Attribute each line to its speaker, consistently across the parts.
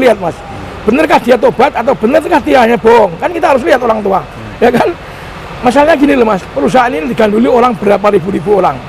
Speaker 1: lihat mas, benarkah dia tobat atau benarkah dia hanya bohong? Kan kita harus lihat orang tua, ya kan? Masalahnya gini loh mas, perusahaan ini diganduli orang berapa ribu orang,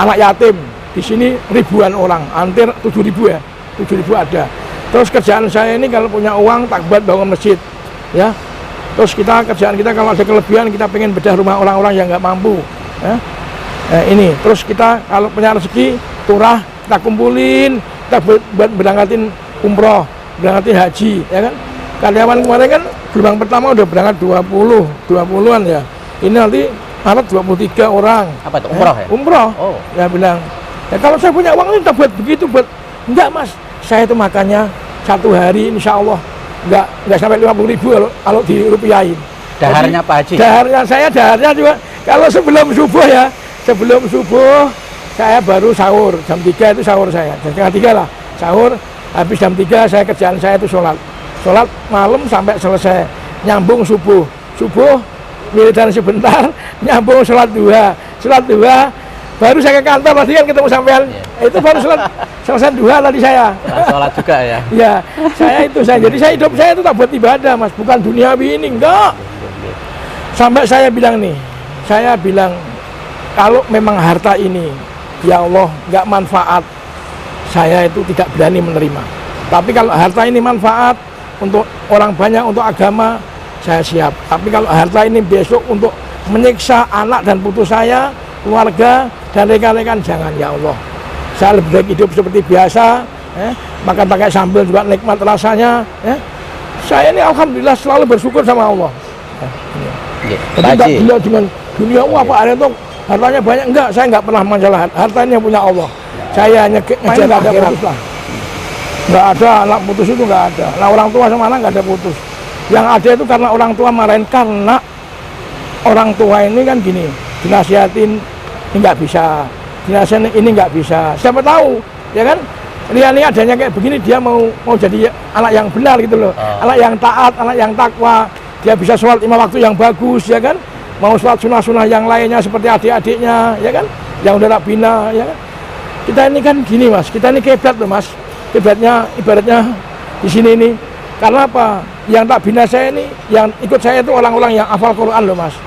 Speaker 1: anak yatim di sini ribuan orang, hampir 7.000 ya, 7.000 ada. Terus kerjaan saya ini kalau punya uang tak buat bangun masjid, ya. Terus kerjaan kita kalau ada kelebihan kita pengen bedah rumah orang-orang yang nggak mampu, ya. Ini terus kita kalau punya rezeki turah kita kumpulin, kita buat berangkatin umroh, berangkatin haji, ya kan? Karyawan kemarin kan gelombang pertama udah berangkat 20-an ya. Ini nanti Maret 23 orang.
Speaker 2: Apa itu umroh ya?
Speaker 1: Umroh.
Speaker 2: Oh.
Speaker 1: Ya bilang, ya kalau saya punya uang ini kita buat begitu, buat enggak mas. Saya itu makannya satu hari insya Allah enggak sampai 50.000 kalau dirupiahin.
Speaker 2: Daharnya Pak Haji?
Speaker 1: Daharnya juga kalau sebelum subuh ya, sebelum subuh saya baru sahur, jam 3 itu sahur saya, jam setengah 3 lah sahur, habis jam 3 saya kerjaan saya itu sholat malam sampai selesai, nyambung subuh militer sebentar, nyambung sholat duha, baru saya ke kantor tadi kan ketemu sampean, itu baru selesai duha tadi saya.
Speaker 2: Sholat juga ya?
Speaker 1: Ya, jadi saya hidup saya itu tak buat ibadah mas, bukan duniawi ini, enggak. Sampai saya bilang kalau memang harta ini ya Allah nggak manfaat, saya itu tidak berani menerima. Tapi kalau harta ini manfaat untuk orang banyak, untuk agama, saya siap. Tapi kalau harta ini besok untuk menyiksa anak dan putu saya, keluarga dan rekan-rekan, jangan ya Allah. Saya lebih baik hidup seperti biasa, makan pakai sambal juga nikmat rasanya. Saya ini alhamdulillah selalu bersyukur sama Allah. Jadi tidak gila dengan dunia, wah Pak Haryanto hartanya banyak, enggak, saya enggak pernah masalah, hartanya punya Allah. Saya hanya ngejar ada putus lah, enggak ada anak putus itu, enggak ada. Nah orang tua sama anak enggak ada putus. Yang ada itu karena orang tua marahin, karena orang tua ini kan gini, dinasihatin ini enggak bisa, dinasihatin ini enggak bisa. Siapa tahu, ya kan? Lihat adanya kayak begini, dia mau jadi anak yang benar gitu loh, anak yang taat, anak yang takwa. Dia bisa sholat 5 waktu yang bagus, ya kan? Mau sholat sunnah-sunnah yang lainnya seperti adik-adiknya, ya kan? Yang udah tak bina, ya kan? Kita ini kan gini mas, kita ini kiblat loh mas. Kiblatnya ibaratnya di sini ini. Karena apa? Yang tak bina saya ini, yang ikut saya itu orang-orang yang hafal Quran loh mas.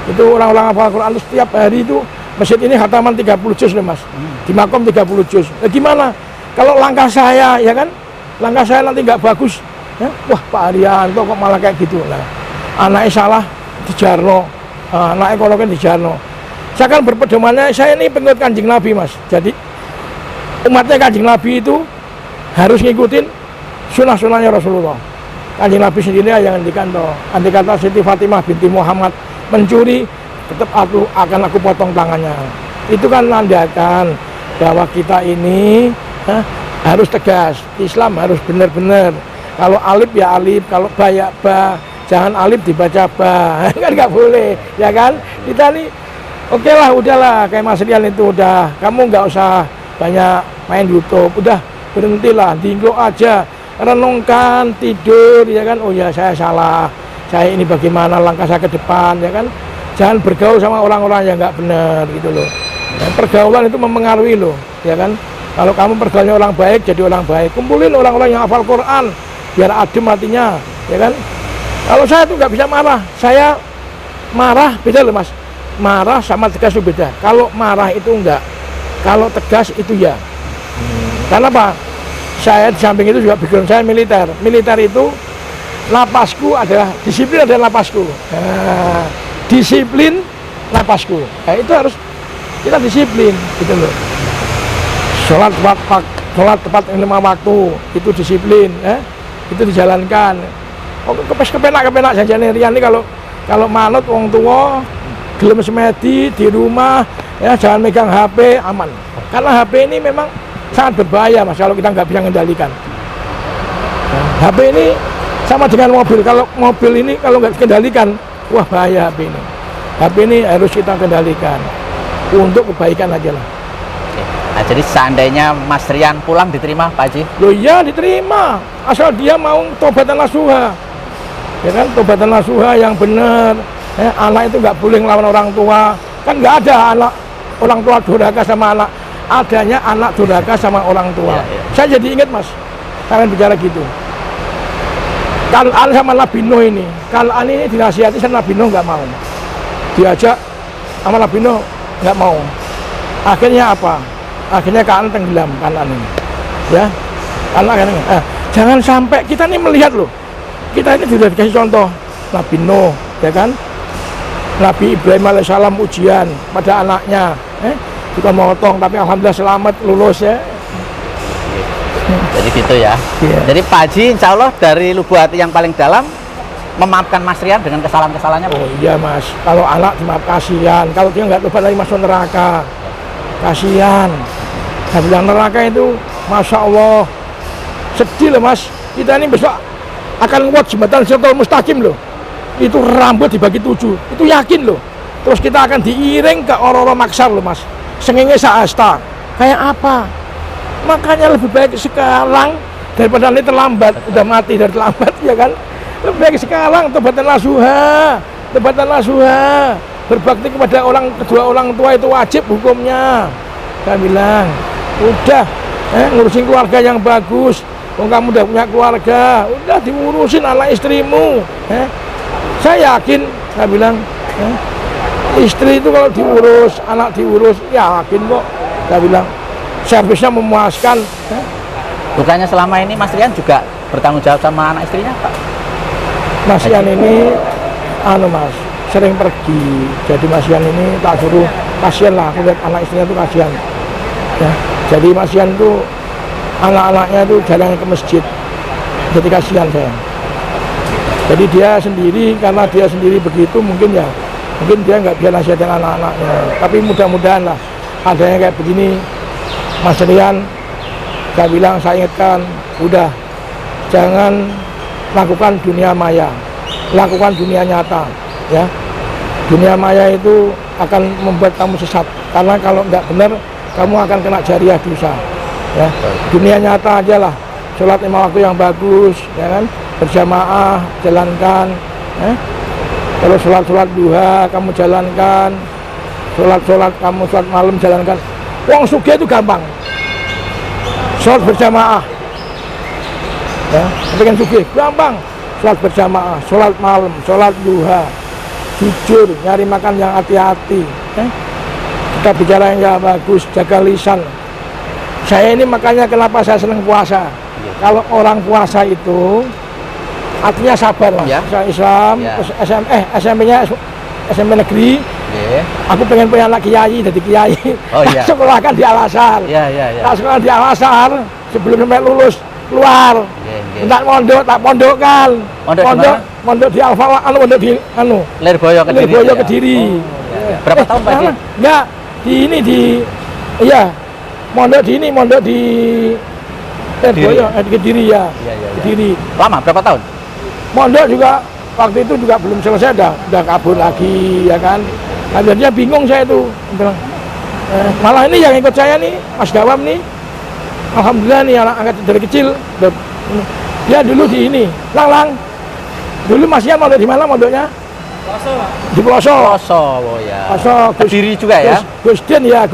Speaker 1: Itu orang-orang hafal Quran itu setiap hari itu masjid ini khataman 30 juz loh mas. Di makom 30 juz. Nah, gimana? Kalau langkah saya, ya kan? Langkah saya nanti nggak bagus. Ya, wah Pak Haryanto kok malah kayak gitu. Nah, anaknya salah dijarno, anaknya kalau kan dijarno. Saya kan berpedomannya, saya ini pengikut Kanjeng Nabi mas. Jadi umatnya Kanjeng Nabi itu harus ngikutin sunnah-sunnahnya Rasulullah. Kanjeng Nabi sendiri yang ngendikan toh, andai kata Siti Fatimah binti Muhammad mencuri, tetap akan aku potong tangannya. Itu kan nandakan bahwa kita ini harus tegas, Islam harus benar-benar. Kalau alif ya alif, kalau ba ya ba, jangan alif dibaca ba, kan nggak boleh, ya kan? Kita nih, oke lah, udahlah, kayak Mas Rian itu udah, kamu nggak usah banyak main YouTube, udah berhentilah, dinggo aja, renungkan, tidur, ya kan? Oh ya saya salah, saya ini bagaimana langkah saya ke depan, ya kan? Jangan bergaul sama orang-orang yang nggak benar gitu loh. Dan pergaulan itu mempengaruhi loh, ya kan? Kalau kamu pergaulnya orang baik, jadi orang baik, kumpulin orang-orang yang hafal Quran. Biar adem hatinya, ya kan? Kalau saya tuh nggak bisa marah, saya marah beda loh mas. Marah sama tegas itu beda. Kalau marah itu enggak, kalau tegas itu ya. Karena apa? Saya di samping itu juga background saya militer. Militer itu lapasku adalah disiplin, adalah lapasku. Nah, disiplin lapasku. Nah, itu harus kita disiplin, gitu loh. Sholat tepat 5 waktu itu disiplin, itu dijalankan. Oh, kepenak janjane Rian ini kalau manut wong tua, gelem semedi di rumah, ya jangan megang HP, aman. Karena HP ini memang sangat berbahaya mas kalau kita nggak bisa mengendalikan. HP ini sama dengan mobil. Kalau mobil ini kalau nggak dikendalikan, wah bahaya HP ini. HP ini harus kita kendalikan untuk kebaikan aja lah.
Speaker 2: Nah, jadi seandainya Mas Rian pulang diterima Pak Haji?
Speaker 1: Loh iya diterima, asal dia mau tobatan nasuha, ya kan, tobatan nasuha yang benar. Anak itu nggak boleh ngelawan orang tua, kan nggak ada anak orang tua durhaka sama anak, adanya anak durhaka sama orang tua. Saya jadi ingat mas, kalian bicara gitu. Kan'an sama Nabi Nuh ini. Kan'an ini dinasihati sama Nabi Nuh nggak mau. Diajak sama Nabi Nuh nggak mau. Akhirnya apa? Akhirnya Kan'an tenggelam, Kan'an ini. Ya, Kan'an jangan sampai kita ini melihat loh. Kita ini sudah dikasih contoh Nabi Nuh, ya kan? Nabi Ibrahim alaihissalam ujian pada anaknya, juga motong, tapi alhamdulillah selamat lulus ya.
Speaker 2: Jadi gitu ya.
Speaker 1: Iya.
Speaker 2: Jadi Pak Haji insya Allah dari lubuk hati yang paling dalam memaafkan Mas Rian dengan kesalahan-kesalahannya.
Speaker 1: Oh iya Mas, kalau anak cuma kasihan, kalau dia nggak tobat lagi masuk neraka, kasihan. Saya bilang neraka itu, masya Allah, sedih loh Mas. Kita ini besok akan lewat jembatan Siratal Mustaqim loh. Itu rambut dibagi 7, itu yakin loh. Terus kita akan diiring ke orang-orang maksar loh Mas. Sengenge saasta. Kayak apa? Makanya lebih baik sekarang daripada nanti terlambat, udah mati dari terlambat ya kan. Lebih baik sekarang tobatan nasuha, berbakti kepada kedua orang tua itu wajib hukumnya. Saya bilang, udah ngurusin keluarga yang bagus. Kamu udah punya keluarga, udah diurusin anak istrimu. Saya yakin, saya bilang, istri itu kalau diurus, anak diurus, yakin kok. Saya bilang, servisnya memuaskan.
Speaker 2: Bukannya selama ini Mas Rian juga bertanggung jawab sama anak istrinya, Pak?
Speaker 1: Mas Rian ini, Mas, sering pergi. Jadi Mas Rian ini tak suruh, kasihan lah, aku lihat anak istrinya itu kasihan. Ya, jadi Mas Rian itu, anak-anaknya itu jarang ke masjid. Jadi kasihan saya. Jadi dia sendiri, karena dia sendiri begitu, mungkin dia nggak bisa nasihatin anak-anaknya. Tapi mudah-mudahan lah, adanya kayak begini, Mas Rian, saya bilang, saya ingatkan, udah, jangan lakukan dunia maya, lakukan dunia nyata, ya. Dunia maya itu akan membuat kamu sesat, karena kalau nggak benar, kamu akan kena jariah dosa, ya. Dunia nyata aja lah, sholat 5 waktu yang bagus, ya kan, berjamaah, jalankan, kalau sholat duha, kamu jalankan, sholat kamu sholat malam jalankan. Wong sugih itu gampang, sholat berjamaah, ya, pengen sugih gampang, sholat berjamaah, sholat malam, sholat duha, jujur, nyari makan yang hati-hati, kita bicara yang nggak bagus, jaga lisan. Saya ini makanya kenapa saya senang puasa. Kalau orang puasa itu artinya sabar, Mas.
Speaker 2: Ya.
Speaker 1: Saya Islam,
Speaker 2: Ya.
Speaker 1: SMP-nya SMP negeri.
Speaker 2: Yeah.
Speaker 1: Aku pengen punya anak kiai, jadi kiai.
Speaker 2: Oh, iya.
Speaker 1: Sekolahkan di Al-Azhar.
Speaker 2: Ya.
Speaker 1: Tak sekolah di Al-Azhar sebelum sampai lulus keluar.
Speaker 2: Yeah.
Speaker 1: Tak pondokkan. Mondok di mondok di
Speaker 2: Lirboyo Kediri.
Speaker 1: Kediri.
Speaker 2: Ya. Berapa tahun Pak Haji?
Speaker 1: Enggak, mondok di Lirboyo Kediri ya. Kediri.
Speaker 2: Lama berapa tahun?
Speaker 1: Mondok juga waktu itu juga belum selesai, udah kabur lagi ya kan. Akhirnya bingung saya tuh, malah ini yang ikut saya nih Mas Dawam nih, alhamdulillah nih anak angkat dari kecil. Dia dulu di ini Lang dulu Mas Yan mondok di mana mondoknya? Di Ploso.
Speaker 2: Oh ya.
Speaker 1: Ploso
Speaker 2: Kediri juga ya.
Speaker 1: Gusden ya,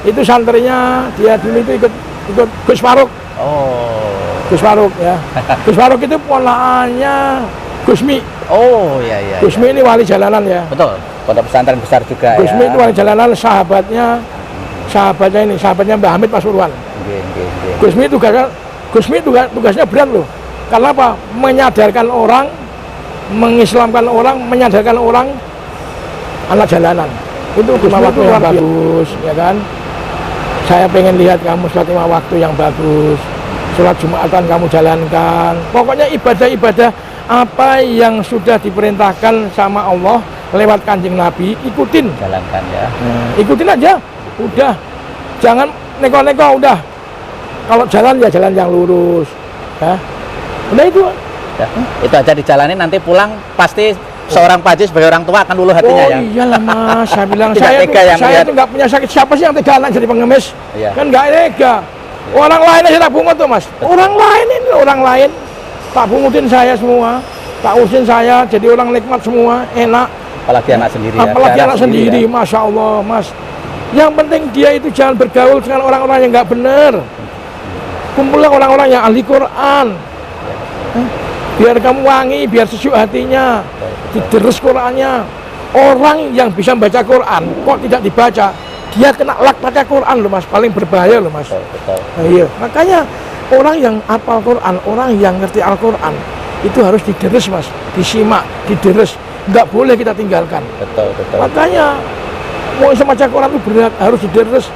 Speaker 1: itu santrinya dia dulu itu ikut Gus Faruk.
Speaker 2: Oh.
Speaker 1: Gus Faruk ya. Gus Faruk itu ponakannya Gusmi.
Speaker 2: Oh iya.
Speaker 1: Gusmi ini wali jalanan ya.
Speaker 2: Betul. Pondok pesantren besar juga
Speaker 1: Gusmi
Speaker 2: ya.
Speaker 1: itu wali jalanan, sahabatnya Mbah Hamid Pasuruan.
Speaker 2: Nggih.
Speaker 1: Gusmi tugasnya berat loh. Karena apa? Menyadarkan orang, mengislamkan orang, menyadarkan orang anak jalanan. Itu lima waktu yang bagus, ya kan? Saya pengen lihat kamu sholat 5 waktu yang bagus. Sholat Jumatan kamu jalankan. Pokoknya ibadah-ibadah apa yang sudah diperintahkan sama Allah lewat Kanjeng Nabi, ikutin.
Speaker 2: Jalankan ya.
Speaker 1: Ikutin aja. Udah. Jangan neko-neko, udah. Kalau jalan ya jalan yang lurus. Ya. Udah itu.
Speaker 2: Ya. Itu aja dijalani, nanti pulang pasti seorang Pak Haji sebagai orang tua akan luluh hatinya ya.
Speaker 1: Oh iyalah Mas, saya bilang
Speaker 2: Tidak tega yang
Speaker 1: saya
Speaker 2: lihat.
Speaker 1: itu nggak punya sakit. Siapa sih yang tega anak jadi pengemis?
Speaker 2: Iya.
Speaker 1: Kan nggak tega. Orang lain aja tak pungut tuh Mas. Orang lain tak pungutin saya semua, tak urusin saya, jadi orang nikmat semua, enak.
Speaker 2: Apalagi anak sendiri ya.
Speaker 1: Apalagi anak sendiri,
Speaker 2: ya.
Speaker 1: Masya Allah Mas. Yang penting dia itu jangan bergaul dengan orang-orang yang nggak benar. Kumpullah orang-orang yang ahli Quran. biar kamu wangi, biar sejuk hatinya, dideres Qurannya. Orang yang bisa baca Quran kok tidak dibaca, dia kena laknatnya Quran loh mas, paling berbahaya loh mas.
Speaker 2: Betul.
Speaker 1: Nah, iya, makanya orang yang hafal Quran, orang yang ngerti Al-Quran itu harus dideres mas, disimak, dideres, nggak boleh kita tinggalkan.
Speaker 2: Betul.
Speaker 1: Makanya mau bisa baca Quran itu berat, harus dideres,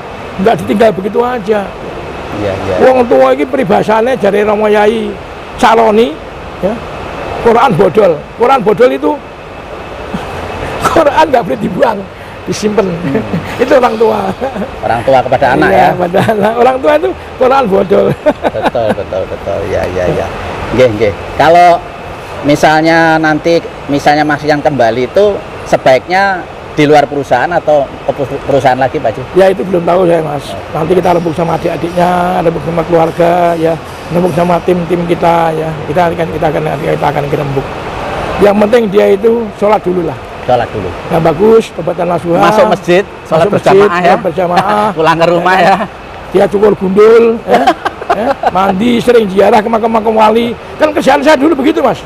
Speaker 1: nggak ditinggal begitu aja.
Speaker 2: Iya.
Speaker 1: Wong tua ini peribahasannya dari Romo Yai Caloni, ya, Quran bodol itu Quran nggak boleh dibuang, disimpan. Itu orang tua.
Speaker 2: Orang tua kepada anak
Speaker 1: Iya,
Speaker 2: ya.
Speaker 1: pada anak. Orang tua itu Quran bodol.
Speaker 2: Betul. Ya. Nggih. Kalau misalnya nanti Mas yang kembali itu sebaiknya di luar perusahaan atau ke perusahaan lagi Pak Haji?
Speaker 1: Ya itu belum tahu saya mas. Nanti kita rembuk sama adik-adiknya, rembuk sama keluarga, ya, rembuk sama tim-tim kita, ya. Kita akan rembuk. Yang penting dia itu sholat dulu lah.
Speaker 2: Sholat dulu.
Speaker 1: Yang bagus, tobatan nasuha.
Speaker 2: Masuk masjid, sholat berjamaah ya.
Speaker 1: Berjamaah.
Speaker 2: Pulang ke rumah ya.
Speaker 1: Dia cukur gundul, ya. Mandi, sering ziarah ke makam-makam wali. Kan kerjaan saya dulu begitu mas.